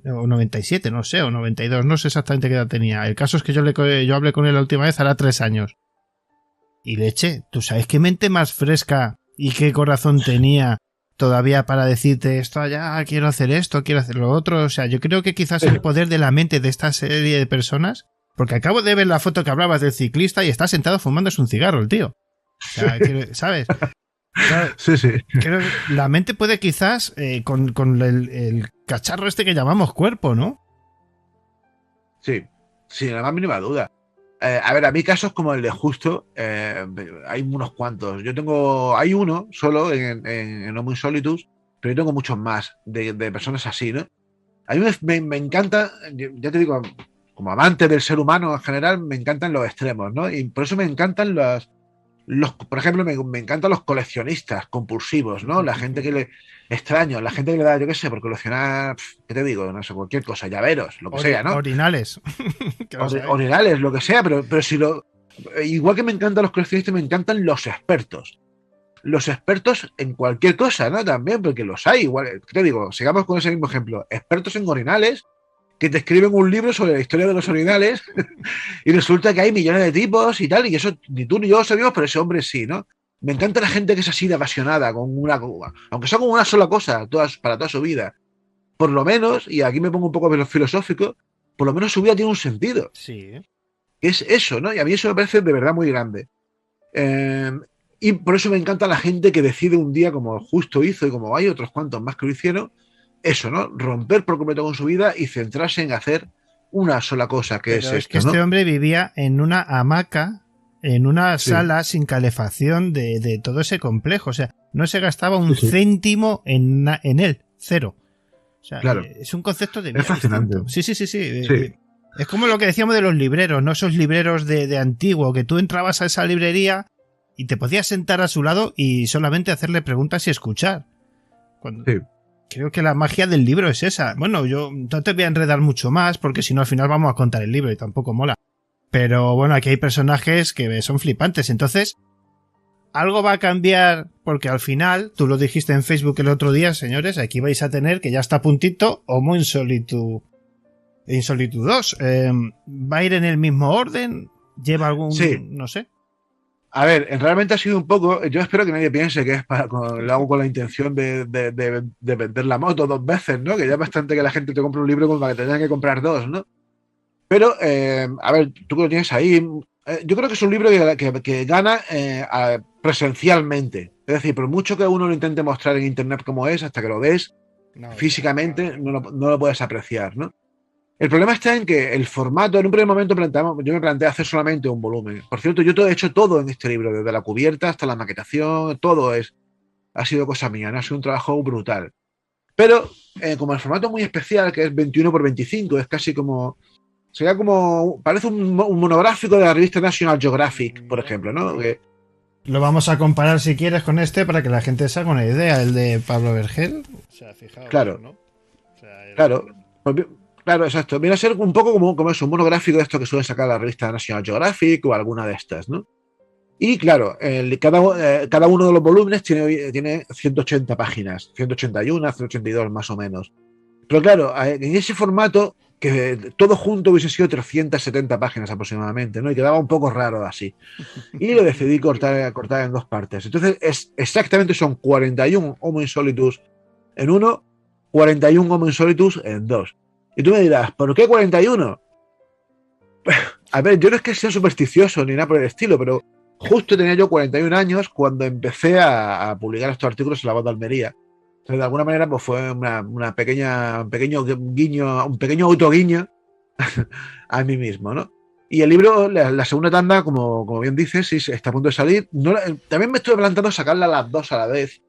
S1: o 97, no sé, o 92, no sé exactamente qué edad tenía. El caso es que yo hablé con él la última vez, hará 3 años. Y leche, ¿tú sabes qué mente más fresca y qué corazón tenía todavía para decirte esto, ya quiero hacer esto, quiero hacer lo otro? O sea, yo creo que quizás el poder de la mente de esta serie de personas, porque acabo de ver la foto que hablabas del ciclista y está sentado fumándose un cigarro el tío. O sea, ¿sabes?
S2: Sí.
S1: Creo que la mente puede quizás con el cacharro este que llamamos cuerpo, ¿no?
S2: Sí, sin la más mínima duda. A ver, a mí casos como el de Justo, hay unos cuantos. Hay uno solo en Homo Insolitus, pero yo tengo muchos más de personas así, ¿no? A mí me encanta, ya te digo, como amante del ser humano en general, me encantan los extremos, ¿no? Y por eso me encantan Por ejemplo, me encantan los coleccionistas compulsivos, ¿no? La gente que le extraño, la gente que le da, yo qué sé, por coleccionar, ¿qué te digo? No sé, cualquier cosa, llaveros, lo que sea, ¿no?
S1: Orinales.
S2: Orinales, lo que sea, pero si lo. Igual que me encantan los coleccionistas, me encantan los expertos. Los expertos en cualquier cosa, ¿no? También, porque los hay, igual. ¿Qué te digo? Sigamos con ese mismo ejemplo. Expertos en orinales que te escriben un libro sobre la historia de los orinales y resulta que hay millones de tipos y tal, y eso ni tú ni yo lo sabemos, pero ese hombre sí, ¿no? Me encanta la gente que es así de apasionada, aunque sea con una sola cosa, para toda su vida. Por lo menos, y aquí me pongo un poco filosófico, por lo menos su vida tiene un sentido.
S1: Sí.
S2: Que es eso, ¿no? Y a mí eso me parece de verdad muy grande. Y por eso me encanta la gente que decide un día, como justo hizo y como hay otros cuantos más que lo hicieron, eso, ¿no? Romper por completo con su vida y centrarse en hacer una sola cosa, que
S1: Pero
S2: es esto,
S1: que este
S2: ¿no?
S1: hombre vivía en una hamaca, en una sala sin calefacción de todo ese complejo. O sea, no se gastaba un céntimo en él, cero. O sea,
S2: claro.
S1: Es un concepto de
S2: vida. Es fascinante.
S1: Distinto. Sí. Es como lo que decíamos de los libreros, no esos libreros de antiguo, que tú entrabas a esa librería y te podías sentar a su lado y solamente hacerle preguntas y escuchar. Creo que la magia del libro es esa. Bueno, yo no te voy a enredar mucho más porque si no al final vamos a contar el libro y tampoco mola. Pero bueno, aquí hay personajes que son flipantes. Entonces, algo va a cambiar porque al final, tú lo dijiste en Facebook el otro día, señores, aquí vais a tener que ya está a puntito Homo Insolitus 2. ¿Va a ir en el mismo orden? ¿Lleva algún...?
S2: Sí.
S1: No sé.
S2: A ver, realmente ha sido un poco. Yo espero que nadie piense que es lo hago con la intención de vender la moto 2 veces, ¿no? Que ya es bastante que la gente te compre un libro como para que te tengan que comprar 2, ¿no? Pero, a ver, tú que lo tienes ahí. Yo creo que es un libro que gana presencialmente. Es decir, por mucho que uno lo intente mostrar en internet como es, hasta que lo ves físicamente, no lo puedes apreciar, ¿no? El problema está en que el formato, en un primer momento yo me planteé hacer solamente un volumen. Por cierto, yo he hecho todo en este libro, desde la cubierta hasta la maquetación, todo ha sido cosa mía, ¿no? Ha sido un trabajo brutal. Pero, como el formato es muy especial, que es 21x25, es casi como. Sería como. Parece un monográfico de la revista National Geographic, por ejemplo, ¿no?
S1: Lo vamos a comparar si quieres con este para que la gente se haga una idea, el de Pablo Vergel. O sea, fijaos,
S2: claro.
S1: ¿no? O sea,
S2: Claro, exacto. Viene a ser un poco como eso, un monográfico de esto que suele sacar la revista National Geographic o alguna de estas, ¿no? Y claro, cada uno de los volúmenes tiene 180 páginas, 181, 182 más o menos. Pero claro, en ese formato, que todo junto hubiese sido 370 páginas aproximadamente, ¿no? Y quedaba un poco raro así. Y lo decidí cortar en 2 partes. Entonces, exactamente son 41 Homo Insolitus en 1, 41 Homo Insolitus en 2. Y tú me dirás, ¿por qué 41? A ver, yo no es que sea supersticioso ni nada por el estilo, pero justo tenía yo 41 años cuando empecé a publicar estos artículos en La Voz de Almería. Entonces, de alguna manera, pues fue un pequeño guiño, un pequeño autoguiño a mí mismo, ¿no? Y el libro, la segunda tanda, como bien dices, sí, está a punto de salir. También me estuve planteando sacarla a las 2 a la vez.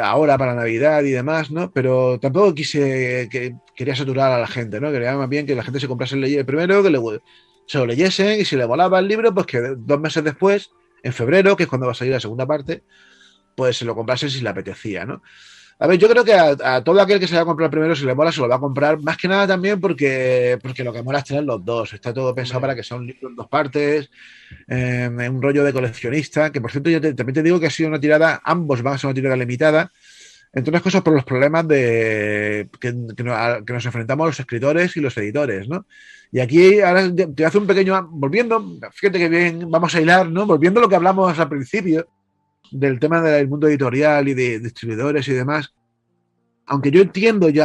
S2: Ahora para Navidad y demás, ¿no? Pero tampoco quería saturar a la gente, ¿no? Quería más bien que la gente se comprase el primero, que se lo leyesen y si le volaba el libro, pues que 2 meses después, en febrero, que es cuando va a salir la segunda parte, pues se lo comprasen si le apetecía, ¿no? A ver, yo creo que a todo aquel que se vaya a comprar primero, si le mola, se lo va a comprar, más que nada también porque lo que mola es tener los dos. Está todo pensado para que sea un libro en 2 partes, un rollo de coleccionista, que por cierto yo también te digo que ha sido una tirada, ambos van a ser una tirada limitada, entre otras cosas por los problemas que nos enfrentamos los escritores y los editores, ¿no? Y aquí ahora te hace un pequeño, volviendo, fíjate que bien, vamos a hilar, ¿no? Volviendo a lo que hablamos al principio, del tema del mundo editorial y de distribuidores y demás, aunque yo entiendo yo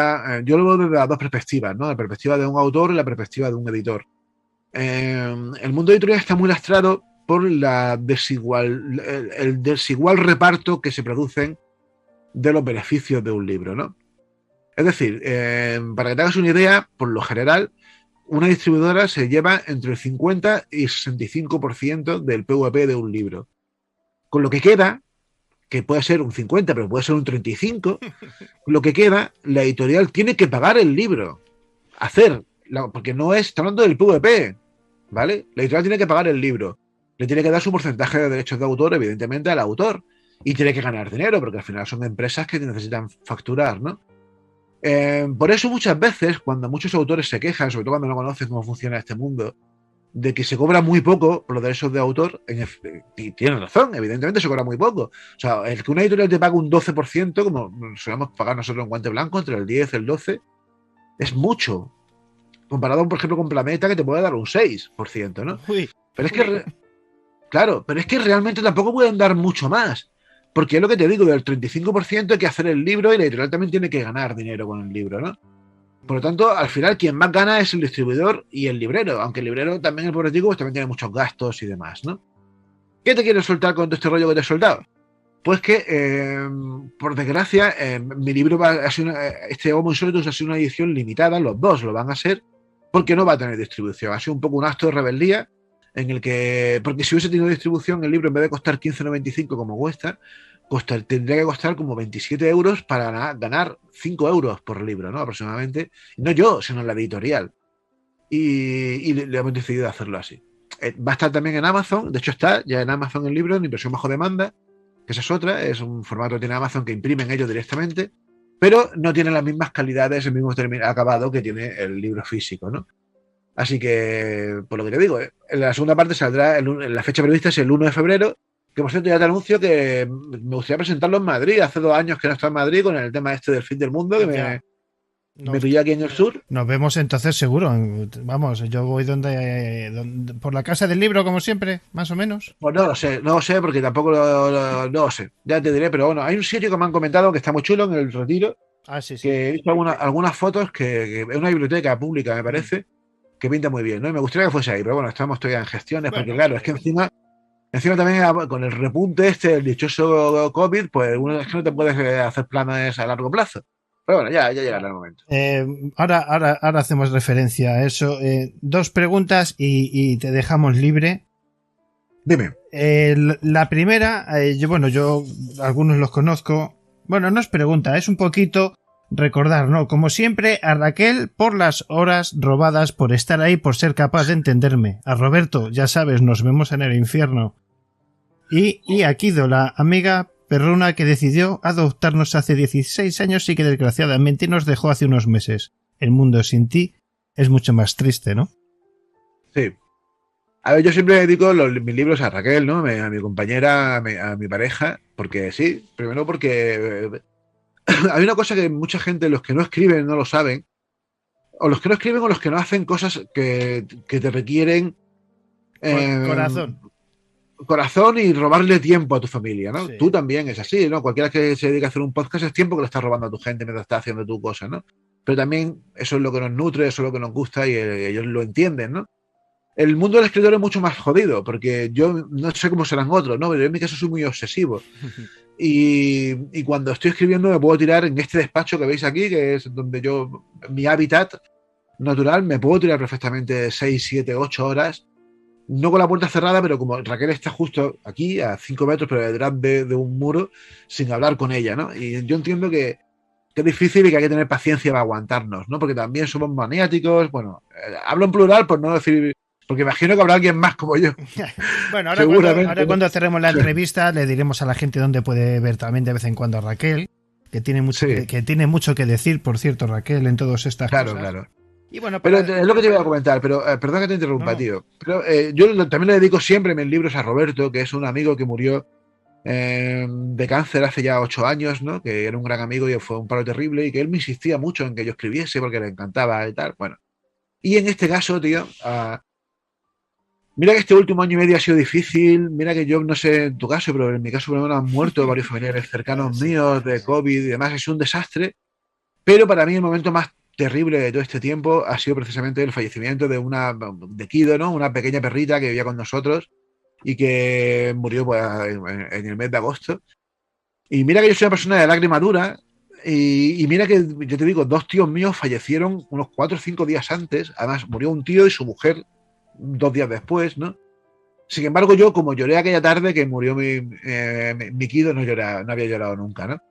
S2: lo veo desde las 2 perspectivas, ¿no? La perspectiva de un autor y la perspectiva de un editor. El mundo editorial está muy lastrado por el desigual reparto que se producen de los beneficios de un libro, ¿no? Es decir, para que te hagas una idea, por lo general, una distribuidora se lleva entre el 50 y 65% del PVP de un libro. Con lo que queda, que puede ser un 50, pero puede ser un 35, lo que queda, la editorial tiene que pagar el libro. Porque no está hablando del PVP, ¿vale? La editorial tiene que pagar el libro. le tiene que dar su porcentaje de derechos de autor, evidentemente, al autor. Y tiene que ganar dinero, porque al final son empresas que necesitan facturar, ¿no? Por eso muchas veces, cuando muchos autores se quejan, sobre todo cuando no conocen cómo funciona este mundo, de que se cobra muy poco por los derechos de autor, y tienen razón, evidentemente se cobra muy poco. O sea, el que una editorial te paga un 12%, como solemos pagar nosotros en Guante Blanco, entre el 10 y el 12, es mucho. Comparado, por ejemplo, con Planeta, que te puede dar un 6%, ¿no?
S1: Uy,
S2: Pero es que, claro, pero es que realmente tampoco pueden dar mucho más. Porque es lo que te digo, del 35% hay que hacer el libro y la editorial también tiene que ganar dinero con el libro, ¿no? Por lo tanto, al final, quien más gana es el distribuidor y el librero, aunque el librero también, el pobretico, pues también tiene muchos gastos y demás, ¿no? ¿Qué te quiero soltar con todo este rollo que te he soltado? Pues que, por desgracia, mi libro va a ser este Homo Insolitus ha sido una edición limitada, los dos lo van a ser, porque no va a tener distribución. Ha sido un poco un acto de rebeldía en el que, porque si hubiese tenido distribución, el libro en vez de costar 15,95 como cuesta, tendría que costar como 27 euros para ganar 5 euros por libro, ¿no? Aproximadamente. No yo, sino la editorial. Y le hemos decidido hacerlo así. Va a estar también en Amazon, de hecho está ya en Amazon el libro, en impresión bajo demanda, que esa es otra, es un formato que tiene Amazon que imprimen ellos directamente, pero no tiene las mismas calidades, el mismo acabado que tiene el libro físico, ¿no? Así que, por lo que te digo, en la segunda parte saldrá, la fecha prevista es el 1 de febrero, que por cierto ya te anuncio que me gustaría presentarlo en Madrid. Hace 2 años que no está en Madrid con el tema este del fin del mundo, que me pilló aquí en el sur.
S1: Nos vemos entonces seguro. Vamos, yo voy donde por la casa del libro, como siempre, más o menos.
S2: Pues no lo sé porque tampoco no lo sé. Ya te diré, pero bueno, hay un sitio que me han comentado que está muy chulo en el Retiro,
S1: Ah, sí, sí.
S2: que he visto algunas fotos que es una biblioteca pública, me parece, que pinta muy bien, ¿no? Y me gustaría que fuese ahí, pero bueno, estamos todavía en gestiones,
S1: Bueno,
S2: porque claro, es que encima también con el repunte el dichoso COVID, pues uno es que no te puedes hacer planes a largo plazo. Pero bueno, ya llegará el momento.
S1: ahora hacemos referencia a eso. Dos preguntas y te dejamos libre.
S2: Dime.
S1: La primera, yo algunos los conozco. Bueno, no es pregunta, es un poquito recordar, ¿no? Como siempre, a Raquel por las horas robadas, por estar ahí, por ser capaz de entenderme. A Roberto, ya sabes, nos vemos en el infierno. Y a Kido, la amiga perruna que decidió adoptarnos hace 16 años y que desgraciadamente nos dejó hace unos meses. El mundo sin ti es mucho más triste, ¿no?
S2: Sí. A ver, yo siempre dedico mis libros a Raquel, ¿no? A mi compañera, a mi pareja, porque sí, primero porque hay una cosa que mucha gente, los que no escriben, no lo saben, o los que no escriben o los que no hacen cosas que te requieren corazón y robarle tiempo a tu familia, ¿no? Sí. Tú también es así, ¿no? Cualquiera que se dedique a hacer un podcast es tiempo que le estás robando a tu gente mientras estás haciendo tu cosa, ¿no? Pero también eso es lo que nos nutre, eso es lo que nos gusta y ellos lo entienden, ¿no? El mundo del escritor es mucho más jodido, porque yo no sé cómo serán otros, ¿no? Pero yo en mi caso soy muy obsesivo. Y cuando estoy escribiendo me puedo tirar en este despacho que veis aquí, que es donde mi hábitat natural, me puedo tirar perfectamente 6, 7, 8 horas, no con la puerta cerrada, pero como Raquel está justo aquí, a 5 metros, pero detrás de un muro, sin hablar con ella, ¿no? Y yo entiendo que es difícil y que hay que tener paciencia para aguantarnos, ¿no? Porque también somos maniáticos, bueno, hablo en plural por no decir... Porque imagino que habrá alguien más como yo.
S1: Bueno, ahora cuando cerremos la entrevista le diremos a la gente dónde puede ver también de vez en cuando a Raquel, que tiene mucho, que tiene mucho que decir, por cierto, Raquel, en todas estas cosas.
S2: Claro.
S1: Y bueno,
S2: pero es lo que te iba a comentar, pero perdón que te interrumpa, tío. Pero, yo también le dedico siempre mis libros a Roberto, que es un amigo que murió de cáncer hace ya 8 años, ¿no? Que era un gran amigo y fue un paro terrible y que él me insistía mucho en que yo escribiese porque le encantaba y tal. Bueno. Y en este caso, tío... mira que este último año y medio ha sido difícil. Mira que yo no sé en tu caso, pero en mi caso por lo menos han muerto varios familiares cercanos míos de COVID y demás. Es un desastre. Pero para mí el momento más terrible de todo este tiempo ha sido precisamente el fallecimiento de Kido, ¿no? Una pequeña perrita que vivía con nosotros y que murió pues, en el mes de agosto. Y mira que yo soy una persona de lágrima dura. Y mira que yo te digo, 2 tíos míos fallecieron unos 4 o 5 días antes. Además, murió un tío y su mujer 2 días después, ¿no? Sin embargo, yo, como lloré aquella tarde que murió mi Kido, no había llorado nunca, ¿no?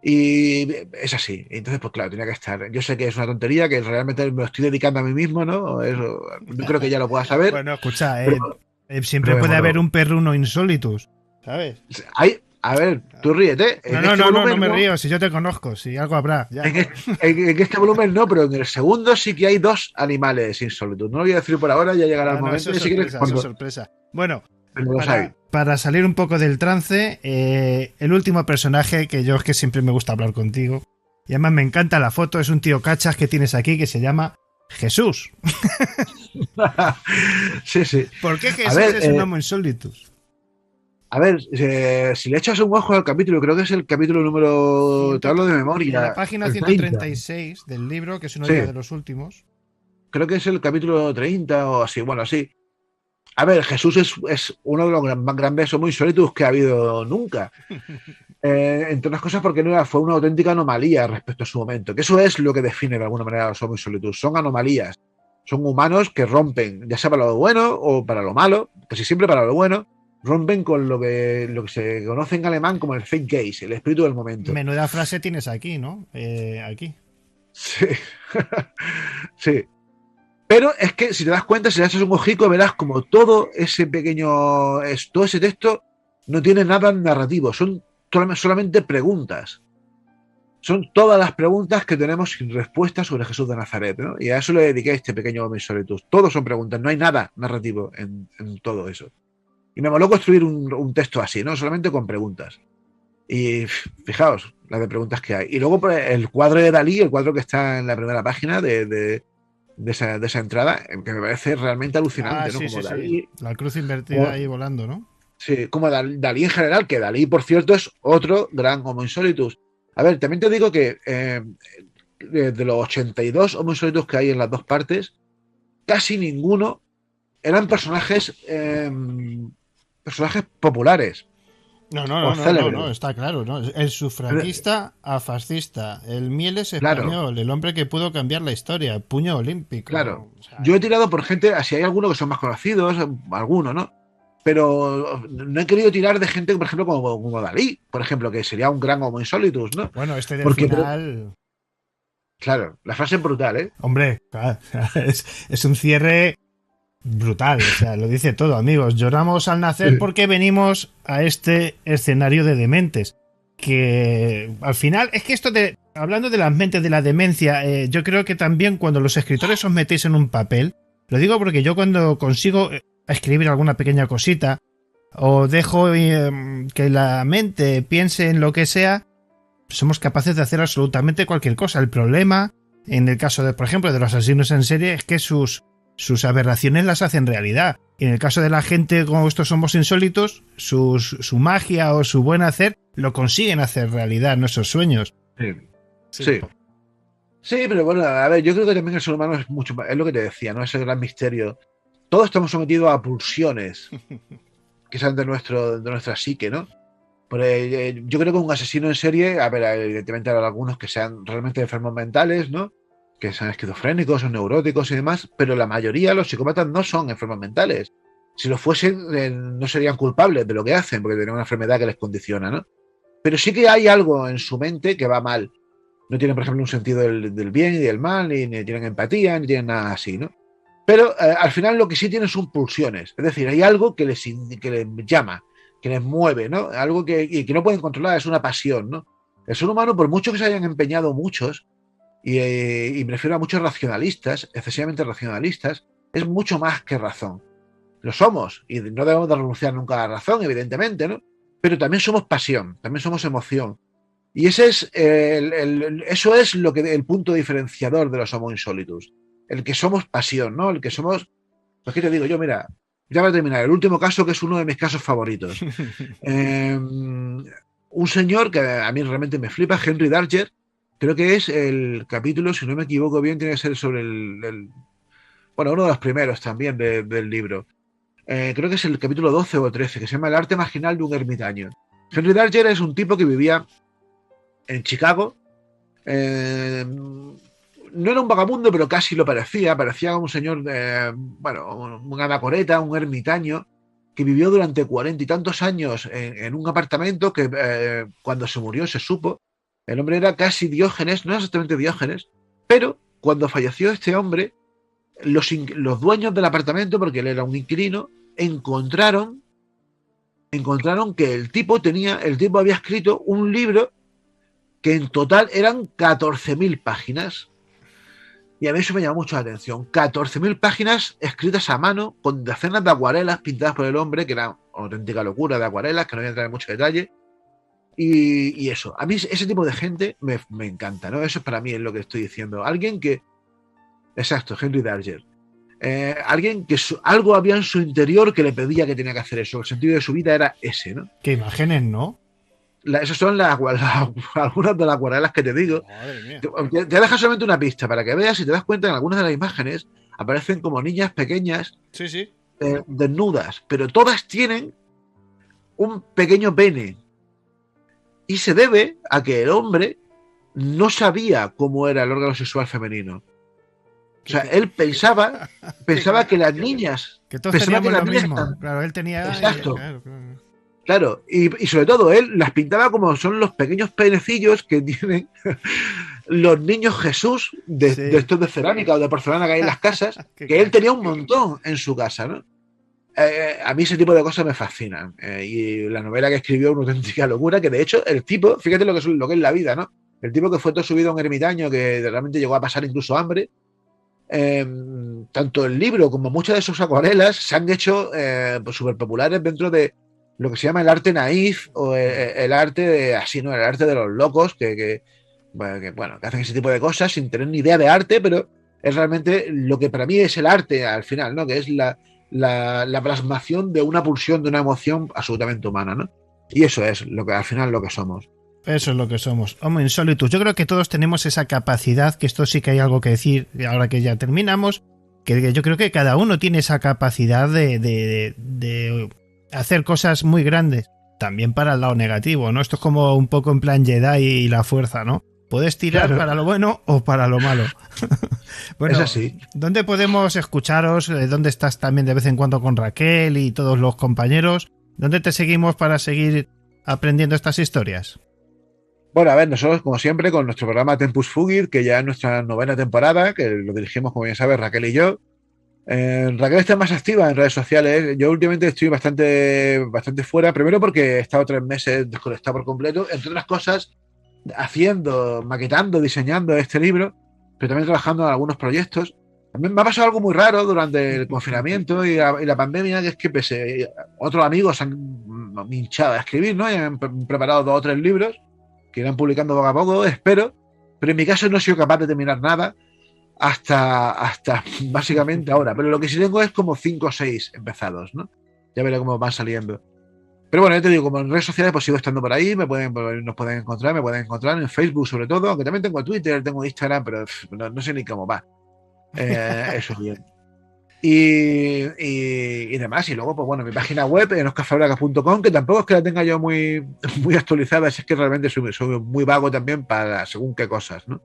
S2: Y es así. Entonces, pues claro, tenía que estar. Yo sé que es una tontería, que realmente me lo estoy dedicando a mí mismo, ¿no? Eso, yo creo que ya lo puedas saber.
S1: Bueno, escucha,
S2: pero...
S1: Siempre puede haber un perruno insólitus, ¿sabes?
S2: A ver, tú ríete.
S1: No me río, si yo te conozco, si algo habrá. Ya.
S2: En este volumen no, pero en el segundo sí que hay 2 animales insólitos. No lo voy a decir por ahora, ya llegará el momento.
S1: Eso es sorpresa. Bueno,
S2: pero
S1: para salir un poco del trance, el último personaje, que yo es que siempre me gusta hablar contigo, y además me encanta la foto, es un tío cachas que tienes aquí que se llama Jesús.
S2: Sí.
S1: ¿Por qué Jesús es un homo insólitus?
S2: A ver, si le echas un ojo al capítulo, creo que es el capítulo número... Te hablo de memoria.
S1: En la página 136 del libro, que es uno de los últimos.
S2: Creo que es el capítulo 30 o así, bueno, así. A ver, Jesús es uno de los más grandes homo insólitus que ha habido nunca. Entre otras cosas porque fue una auténtica anomalía respecto a su momento. Que eso es lo que define de alguna manera a los homo insólitus. Son anomalías. Son humanos que rompen, ya sea para lo bueno o para lo malo, casi siempre para lo bueno, rompen con lo que se conoce en alemán como el Zeitgeist, el espíritu del momento.
S1: Menuda frase tienes aquí, ¿no? Aquí.
S2: Sí. Sí. Pero es que si te das cuenta, si le echas un ojico, verás como todo ese texto no tiene nada narrativo, son solamente preguntas. Son todas las preguntas que tenemos sin respuesta sobre Jesús de Nazaret, ¿no? Y a eso le dediqué este pequeño Homo insólitus. Todos son preguntas, no hay nada narrativo en todo eso. Y me moló construir un texto así, ¿no? Solamente con preguntas. Y fijaos las de preguntas que hay. Y luego pues, el cuadro de Dalí, el cuadro que está en la primera página de esa entrada, que me parece realmente alucinante, ¿no?
S1: Sí,
S2: como
S1: sí,
S2: Dalí,
S1: la cruz invertida ahí volando, ¿no?
S2: Sí, como Dalí en general, que Dalí, por cierto, es otro gran Homo insólitus. A ver, también te digo que de los 82 Homo insólitus que hay en las 2 partes, casi ninguno eran personajes populares.
S1: No, está claro, ¿no? El sufragista a fascista, el Mieles español, claro. El hombre que pudo cambiar la historia, el puño olímpico.
S2: Claro, o sea, yo he tirado por gente, así hay algunos que son más conocidos, algunos, ¿no? Pero no he querido tirar de gente, por ejemplo, como Dalí, por ejemplo, que sería un gran Homo insólitus, ¿no?
S1: Bueno, este del final...
S2: Claro, la frase es brutal, ¿eh?
S1: Hombre, claro, es un cierre... brutal, o sea, lo dice todo, amigos. Lloramos al nacer porque venimos a este escenario de dementes. Que al final, es que hablando de las mentes de la demencia, yo creo que también cuando los escritores os metéis en un papel, lo digo porque yo cuando consigo escribir alguna pequeña cosita o dejo que la mente piense en lo que sea, somos capaces de hacer absolutamente cualquier cosa. El problema, en el caso de, por ejemplo, de los asesinos en serie, es que sus aberraciones las hacen realidad. Y en el caso de la gente como estos somos insólitos, su magia o su buen hacer lo consiguen hacer realidad, nuestros sueños.
S2: Sí, pero bueno, a ver, yo creo que también el ser humano es mucho más, es lo que te decía, ¿no? Ese gran misterio. Todos estamos sometidos a pulsiones que salen de nuestra psique, ¿no? Yo creo que un asesino en serie, a ver, evidentemente habrá algunos que sean realmente enfermos mentales, ¿no? Que sean esquizofrénicos o neuróticos y demás, pero la mayoría, los psicópatas, no son enfermos mentales. Si lo fuesen, no serían culpables de lo que hacen, porque tienen una enfermedad que les condiciona, ¿no? Pero sí que hay algo en su mente que va mal. No tienen, por ejemplo, un sentido del bien y del mal, ni tienen empatía, ni tienen nada así, ¿no? Pero al final lo que sí tienen son pulsiones. Es decir, hay algo que les llama, que les mueve, ¿no? Algo que no pueden controlar, es una pasión, ¿no? El ser humano, por mucho que se hayan empeñado muchos, y me refiero a muchos racionalistas, excesivamente racionalistas, es mucho más que razón. Lo somos, y no debemos de renunciar nunca a la razón, evidentemente, ¿no? Pero también somos pasión, también somos emoción. Y ese es eso es el punto diferenciador de los Homo insólitus. El que somos pasión, ¿no? El que somos... Pues qué te digo yo, mira, ya va a terminar. El último caso, que es uno de mis casos favoritos. Un señor que a mí realmente me flipa, Henry Darger. Creo que es el capítulo, si no me equivoco bien, tiene que ser sobre bueno, uno de los primeros también del libro. Creo que es el capítulo 12 o 13, que se llama El arte marginal de un ermitaño. Henry Darger es un tipo que vivía en Chicago. No era un vagabundo, pero casi lo parecía. Parecía un señor, un anacoreta, un ermitaño, que vivió durante 40 y tantos años en un apartamento que cuando se murió se supo. El hombre era casi Diógenes, no exactamente Diógenes, pero cuando falleció este hombre, los dueños del apartamento, porque él era un inquilino, encontraron que el tipo había escrito un libro que en total eran 14.000 páginas. Y a mí eso me llamó mucho la atención. 14.000 páginas escritas a mano, con decenas de acuarelas pintadas por el hombre, que era una auténtica locura de acuarelas, que no voy a entrar en mucho detalle. Y eso, a mí ese tipo de gente me encanta, ¿no? Eso para mí es lo que estoy diciendo. Alguien que... Exacto, Henry Darger. Alguien que algo había en su interior que le pedía que tenía que hacer eso. El sentido de su vida era ese, ¿no?
S1: Qué imágenes, ¿no?
S2: Esas son algunas de las acuarelas que te digo. Te deja solamente una pista para que veas y te das cuenta que en algunas de las imágenes aparecen como niñas pequeñas,
S1: sí.
S2: Desnudas, pero todas tienen un pequeño pene. Y se debe a que el hombre no sabía cómo era el órgano sexual femenino. O sea, él pensaba que las niñas...
S1: Que todos teníamos lo mismo. Claro, él tenía...
S2: Exacto. Claro, y sobre todo él las pintaba como son los pequeños penecillos que tienen los niños Jesús de estos de cerámica o de porcelana que hay en las casas, que él tenía un montón en su casa, ¿no? A mí ese tipo de cosas me fascinan. Y la novela que escribió es una auténtica locura, que de hecho el tipo, fíjate lo que es la vida, ¿no? El tipo que fue todo su vida un ermitaño, que realmente llegó a pasar incluso hambre. Tanto el libro como muchas de sus acuarelas se han hecho pues súper populares dentro de lo que se llama el arte naif o el arte de así, ¿no? El arte de los locos que hacen ese tipo de cosas sin tener ni idea de arte, pero es realmente lo que para mí es el arte al final, ¿no? Que es la plasmación de una pulsión, de una emoción absolutamente humana, ¿no? Y eso es lo que al final lo que somos.
S1: Eso es lo que somos, Homo insolitus. Yo creo que todos tenemos esa capacidad, que esto sí que hay algo que decir, ahora que ya terminamos, que yo creo que cada uno tiene esa capacidad de hacer cosas muy grandes, también para el lado negativo, ¿no? Esto es como un poco en plan Jedi y la fuerza, ¿no? Puedes tirar para lo bueno o para lo malo. Bueno,
S2: es así.
S1: ¿Dónde podemos escucharos? ¿Dónde estás también de vez en cuando con Raquel y todos los compañeros? ¿Dónde te seguimos para seguir aprendiendo estas historias?
S2: Bueno, a ver, nosotros, como siempre, con nuestro programa Tempus Fugit, que ya es nuestra 9ª temporada, que lo dirigimos, como bien sabes, Raquel y yo. Raquel está más activa en redes sociales. Yo últimamente estoy bastante fuera, primero porque he estado 3 meses desconectado por completo, entre otras cosas, maquetando, diseñando este libro, pero también trabajando en algunos proyectos. También me ha pasado algo muy raro durante el confinamiento y la pandemia, que es que otros amigos se han hinchado a escribir, ¿no? Y han preparado 2 o 3 libros que irán publicando poco a poco, espero, pero en mi caso no he sido capaz de terminar nada hasta básicamente ahora, pero lo que sí tengo es como 5 o 6 empezados, ¿no? Ya veré cómo van saliendo. Pero bueno, ya te digo, como en redes sociales pues sigo estando por ahí, me pueden encontrar en Facebook sobre todo, aunque también tengo Twitter, tengo Instagram, pero no sé ni cómo va. Eso es bien. Y demás, y luego, pues bueno, mi página web en oscarfabrega.com, que tampoco es que la tenga yo muy actualizada, es que realmente soy muy vago también para según qué cosas, ¿no?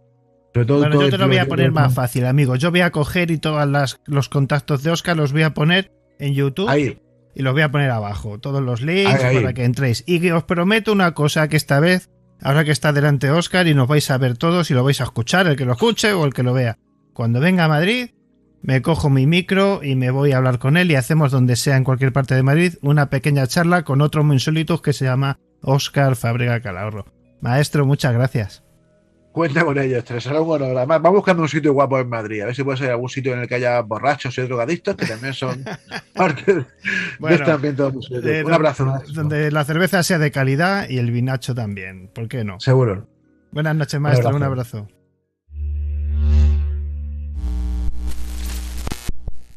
S2: Pero
S1: bueno, yo te lo voy a poner más fácil, amigo. Yo voy a coger y todos los contactos de Óscar los voy a poner en YouTube
S2: ahí.
S1: Y los voy a poner abajo, todos los links
S2: ahí.
S1: Para que entréis. Y que os prometo una cosa, que esta vez, ahora que está delante Óscar y nos vais a ver todos y lo vais a escuchar, el que lo escuche o el que lo vea. Cuando venga a Madrid, me cojo mi micro y me voy a hablar con él y hacemos donde sea, en cualquier parte de Madrid, una pequeña charla con otro muy insólito que se llama Óscar Fábrega Calahorro. Maestro, muchas gracias.
S2: Cuenta con ellos, te será un honor. Además, vamos buscando un sitio guapo en Madrid. A ver si puede ser algún sitio en el que haya borrachos y drogadictos, que también son parte de este ambiente. Un abrazo, maestro.
S1: Donde la cerveza sea de calidad y el vinacho también. ¿Por qué no?
S2: Seguro.
S1: Buenas noches, maestro. Un abrazo.